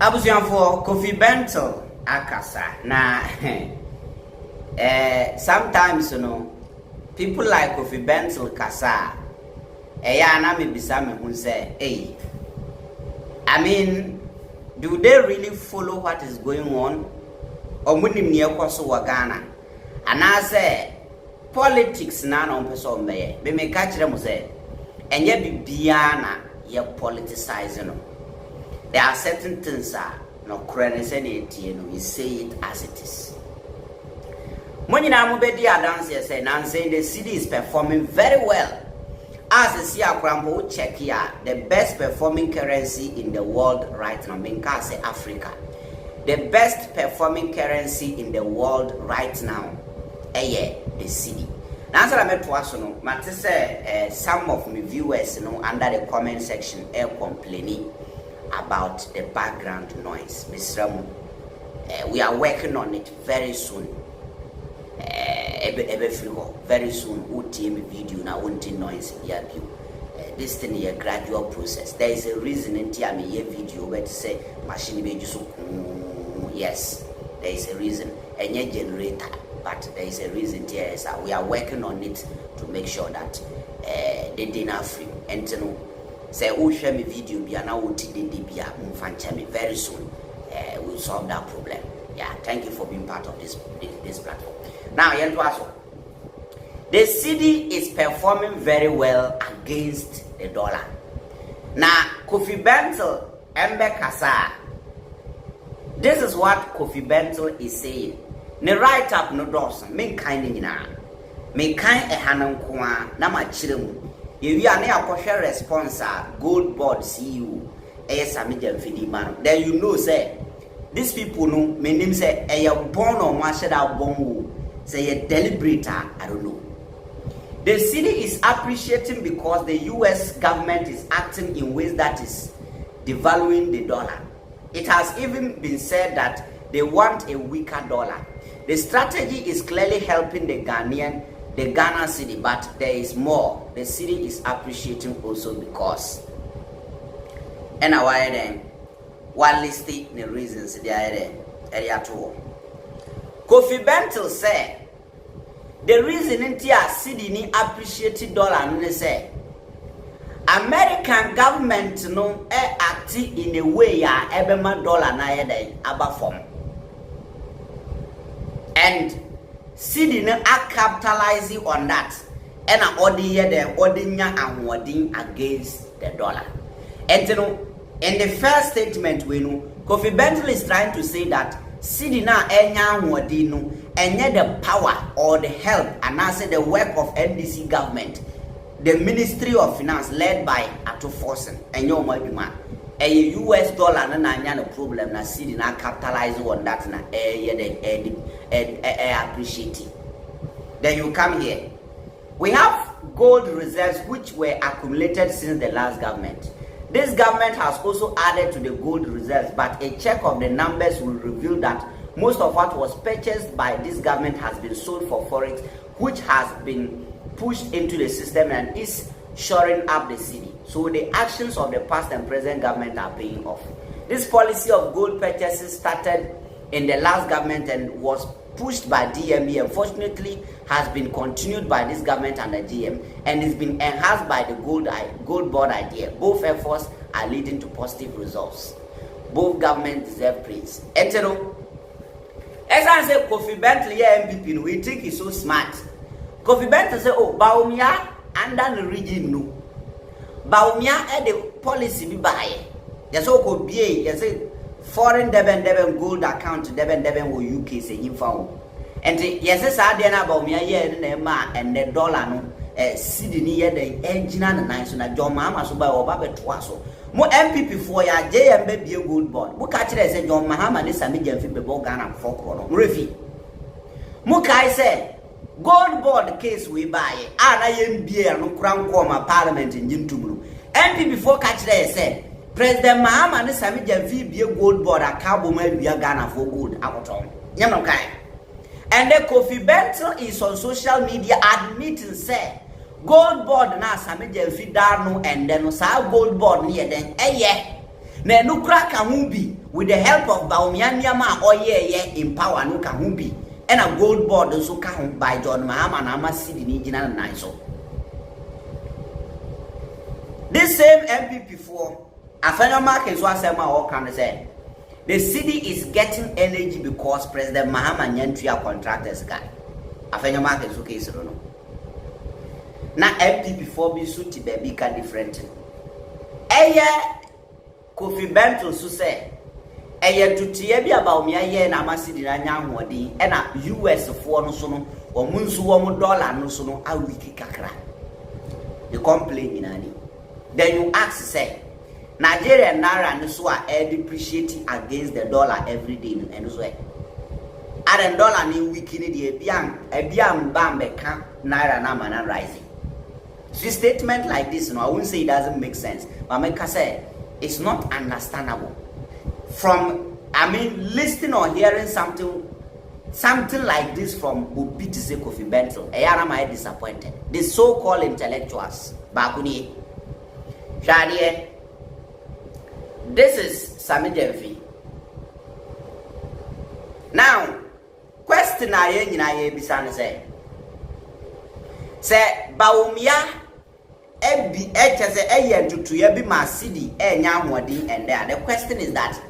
Abusianfo Kofi Bentil akasa na sometimes people like Kofi Bentil kasa na me bisa me hu say I mean, do they really follow what is going on? Omunim ne ekoso wa Ghana. Ana say politics na person meye. Be me ka kire mo say enye bibia na ye politicizing. There are certain things no credence any we say it as it is. When you now be dance say the Cedi is performing very well. As a Sia Crampo check here, the best performing currency in the world right now, I say Africa. The best performing currency in the world right now, the Cedi. Now, as I met to say, some of my viewers, under the comment section, are complaining about the background noise. Mr. We are working on it very soon. Very soon, we'll team video now, won't noise here. This thing is a gradual process. There is a reason in TME video where to say machine be just yes, there is a reason. And yet generator, but there is a reason here. We are working on it to make sure that they didn't free. And say, oh, share me video, be an out very soon. We'll solve that problem. Yeah, thank you for being part of this platform. Now, the Cedi is performing very well against the dollar. Now, Kofi Bentil Embe Kasa. This is what Kofi Bentil is saying. Ne write up no dorsum, me kind na. Me kind a hanam kwa na ma chiremu. You are near a response gold board CEO. Sammy Gyamfi man. Then you know say these people know my name say born or marshal out bomb. Say a deliberate, I don't know. The Cedi is appreciating because the US government is acting in ways that is devaluing the dollar. It has even been said that they want a weaker dollar. The strategy is clearly helping the Ghana Cedi, but there is more. The Cedi is appreciating also because and why then one listing the reasons they are there. Kofi Bentil said the reason India Cedi ni appreciated dollar no say American government no act in a way ya ebema dollar na yede aba form. And Cedi no capitalize on that and odi yede odi nya ahwodin against the dollar. And in the first statement we know Kofi Bentil is trying to say that Cedi na enya ahwodin no enye the power or the help and I say the work of NDC government, the Ministry of Finance led by Ato Forsen and your man a US dollar na nya no problem na Cedi na capitalize on that na appreciate. Then you come here. We have gold reserves which were accumulated since the last government. This government has also added to the gold reserves, but a check of the numbers will reveal that most of what was purchased by this government has been sold for forex, which has been pushed into the system and is shoring up the Cedi. So the actions of the past and present government are paying off. This policy of gold purchases started in the last government and was pushed by DME. Unfortunately, has been continued by this government and the DM, and it's been enhanced by the gold board idea. Both efforts are leading to positive results. Both governments deserve praise. And as I say, Kofi Bentil MVP, we think he's so smart. Kofi Bentil say, oh, Bawumia under the regime no. Bawumia had the policy be buy. Yes, so could be yes, foreign deben gold account deben wo UK say him found. And yes, I did about me and the dollar no Cedi ni ye the engine and nice na John Mahama so by oba betwaso. Mo MPP for ya JMB be gold bond. Mo ka kire say John Mahama ni Sammy Gyamfi be Ghana for kro no. Refi. Mo kai say gold bond case we buy. Na yem bia no kran ko ma parliament njintumru. MPP for ka kire say President Mahama ni Sammy Gyamfi be gold bond akabo ma bia Ghana for gold akoton. Nyam kai. And the Kofi Bentil is on social media admitting say gold board na Sammy Gyamfi darno and then sa gold board near then Na no kra ka ho bi with the help of Bawumia niama oyeye in power no ka ho bi. And a gold board nso ka ho by John Mahama na ama Cedi ni gina na so. This same MPP for Afenya market so asema all can say the Cedi is getting energy because President Mahama nyantua contractors guy. Afenya market so case no. Na MPP for bi so ti baby ka different. Eye Kofi Bentil so say eye tutie bi Bawumia ye na ama Cedi na nya hoɔden e na US for no so no omu nso wo mo dollar no so no a wiki kakra. The complaint inani. Then you ask say Nigerian naira no so are depreciating against the dollar every day and so and dollar ni week ni the ebiam bam beka naira na man rising. So statement like this, I won't say it doesn't make sense, but make say it's not understandable. From listening or hearing something like this from Ubitise Kofi Bentil, am I disappointed? The so-called intellectuals, Bakuni, Shadie. This is Sammy Gyamfi. Now, question I bisane say Bawumia ebi say tutuye bi ma Cedi enya hoɔden and there. The question is that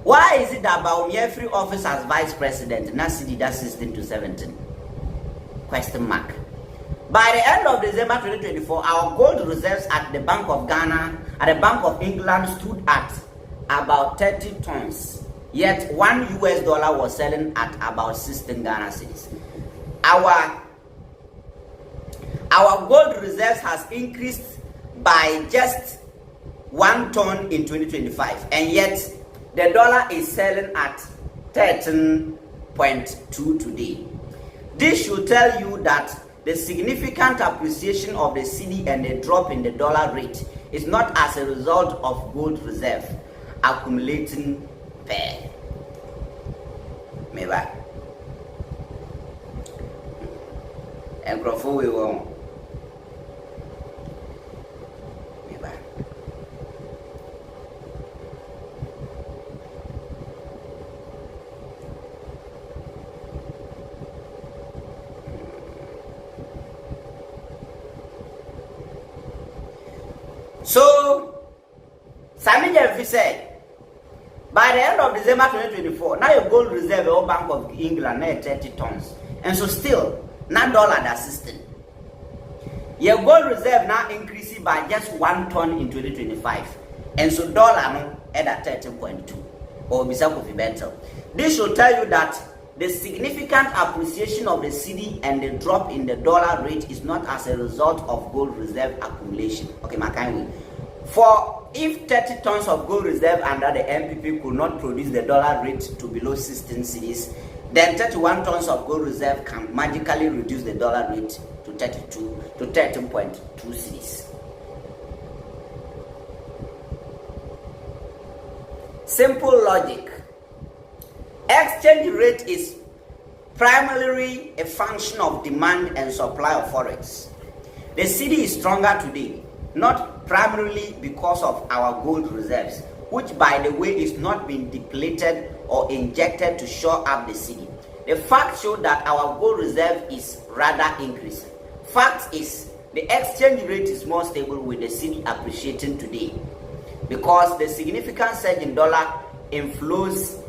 why is it that Bawumia free office as vice president na Cedi that 16 to 17? Question mark. By the end of December 2024, our gold reserves at the Bank of Ghana, at the Bank of England stood at about 30 tons. Yet $1 was selling at about 16 Ghana cedis. Our gold reserves has increased by just 1 ton in 2025, and yet the dollar is selling at 13.2 today. This should tell you that the significant appreciation of the Cedi and the drop in the dollar rate is not as a result of gold reserve accumulating there. Maybe. And Crawford we won't. So, Sammy Gyamfi said, by the end of December 2024, now your gold reserve at Bank of England now 30 tons. And so still, now dollar that system. Your gold reserve now increasing by just 1 ton in 2025. And so dollar now at 13.2. Or bisa Kofi Bentil. This should tell you that the significant appreciation of the Cedi and the drop in the dollar rate is not as a result of gold reserve accumulation. Okay, my kind way. For if 30 tons of gold reserve under the MPP could not produce the dollar rate to below 16 cedis, then 31 tons of gold reserve can magically reduce the dollar rate to 13.2 cedis. Simple logic. Exchange rate is primarily a function of demand and supply of forex. The Cedi is stronger today, not primarily because of our gold reserves, which by the way is not being depleted or injected to shore up the Cedi. The facts show that our gold reserve is rather increasing. Fact is, the exchange rate is more stable with the Cedi appreciating today because the significant surge in dollar inflows.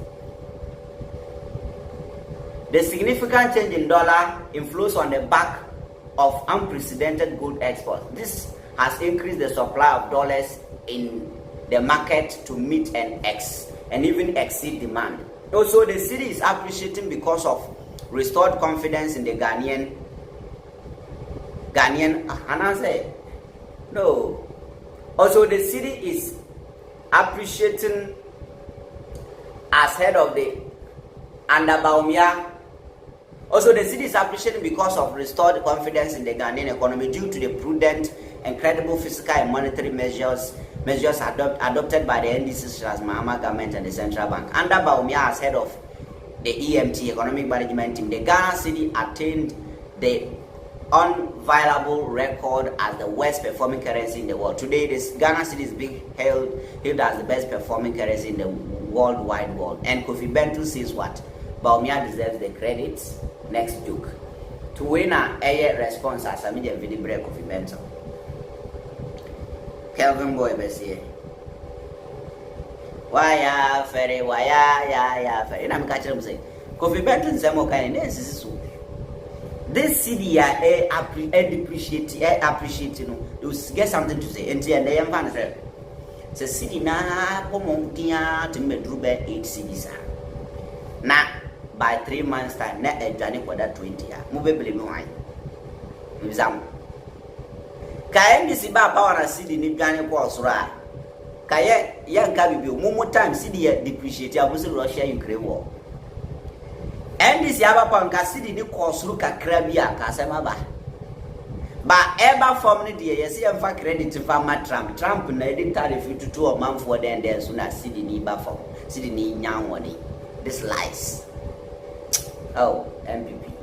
The significant change in dollar inflows on the back of unprecedented gold exports. This has increased the supply of dollars in the market to meet and even exceed demand. Also, the Cedi is appreciating because of restored confidence in the Ghanaian. And I say, no. Also, the Cedi is appreciating as head of the under Bawumia. Also, the Cedi is appreciating because of restored confidence in the Ghanaian economy due to the prudent and credible fiscal and monetary measures adopted by the NDC Mahama government and the central bank. Under Bawumia as head of the EMT, Economic Management Team, the Ghana Cedi attained the unviolable record as the worst performing currency in the world. Today, this Ghana cedi is being hailed as the best performing currency in the wide world. And Kofi Bentil says what? Bawumia deserves the credits. Next joke. To win a response as Sammy Gyamfi break Kofi Bentil. Kelvin Boy Bessie. Why ya ferry? Why ya ferry? And I'm catching him saying, Kofi Bentil is more kind of this cedi appreciate you know, you get something to say. And they am fan say cedi na pomo dia to me drube 8 cedis. Na by 3 months time na adwane kwada 20 ya. Mo bebele me wan. Mzam. Ka MDC ba power na cedi ni dwane ko osoro a. Ka ye yanka bibio mo time cedi depreciate abuso Russia Ukraine war. And this yaba panka cedi ni kosuru kakra bi akasema ba ever form ni de yesi emfa credit fa ma Trump na edit tariff to a man for then so na cedi ni ba form cedi ni nyanwo ni this lies. Oh, MPP